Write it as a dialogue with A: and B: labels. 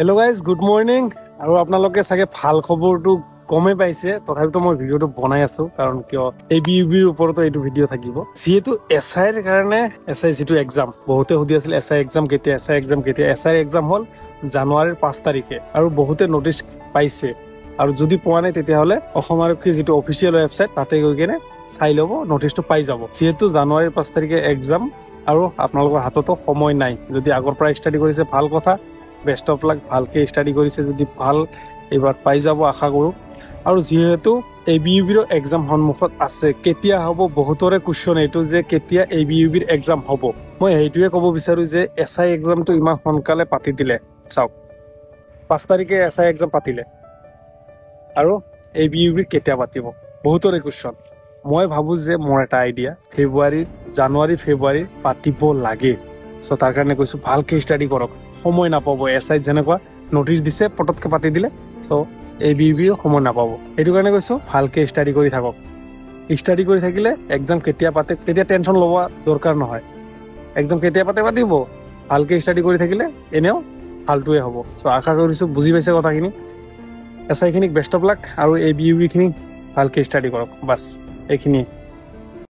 A: Hello' guys, good morning. আৰু আপোনালোকে চাগে ভাল খবৰটো গমেই পাইছে, তথাপিতো মই ভিডিঅ'টো বনাই আছো কাৰণ কিয় ABUB-ৰ ওপৰতো এইটো ভিডিঅ' থাকিব। যিহেতু SI-ৰ কাৰণে SI যিটো এক্সাম, বহুতে সুধি আছিল SI এক্সাম কেতিয়া, SI এক্সাম কেতিয়া। SI এক্সাম হ'ল জানুৱাৰীৰ 5 তাৰিখে আৰু বহুতে নটিচ পাইছে। আৰু যদি পোৱা নাই তেতিয়াহ'লে অসম আৰক্ষীৰ যিটো অফিচিয়েল ৱেবছাইট তাতে গৈ কিনে চাই ল'ব, নটিচটো পাই যাব। যিহেতু জানুৱাৰীৰ 5 তাৰিখে এক্সাম আৰু আপোনালোকৰ হাততো সময় নাই। যদি আগৰ পৰা ষ্টাডি কৰিছে ভাল কথা, বেষ্ট অফ লাক। ভালকে ষ্টাডি কৰিছে যদি ভাল, এইবাৰ পাই যাব আশা কৰোঁ। আৰু যিহেতু ABUB-ৰ এক্সাম সন্মুখত আছে, কেতিয়া হ'ব বহুতৰে কুৱেশ্যন এইটো যে কেতিয়া ABUB-ৰ এক্সাম হ'ব। মই সেইটোৱে ক'ব বিচাৰোঁ যে SI এক্সামটো ইমান সোনকালে পাতি দিলে। চাওক, 5 তাৰিখে SI এক্সাম পাতিলে আৰু ABUB কেতিয়া পাতিব, বহুতৰে কুৱেশ্যন। মই ভাবোঁ যে মোৰ এটা আইডিয়া, জানুৱাৰী ফেব্ৰুৱাৰী পাতিব লাগে। চ' তাৰ কাৰণে কৈছোঁ ভালকে ষ্টাডি কৰক, সময় নাপাব। SI-ত যেনেকুৱা নটিচ দিছে পটককে পাতি দিলে, চ' ABUB-ও সময় নাপাব। সেইটো কাৰণে কৈছোঁ ভালকে ষ্টাডি কৰি থাকক। ষ্টাডি কৰি থাকিলে এক্সাম কেতিয়া পাতে তেতিয়া টেনশ্যন ল'ব দৰকাৰ নহয়। এক্সাম কেতিয়া পাতিব, ভালকে ষ্টাডি কৰি থাকিলে এনেও ভালটোৱে হ'ব। চ' আশা কৰিছোঁ বুজি পাইছে কথাখিনি। SI-খিনিক বেষ্ট অফ লাক আৰু ABUB-খিনিক ভালকে ষ্টাডি কৰক, বাছ এইখিনিয়ে।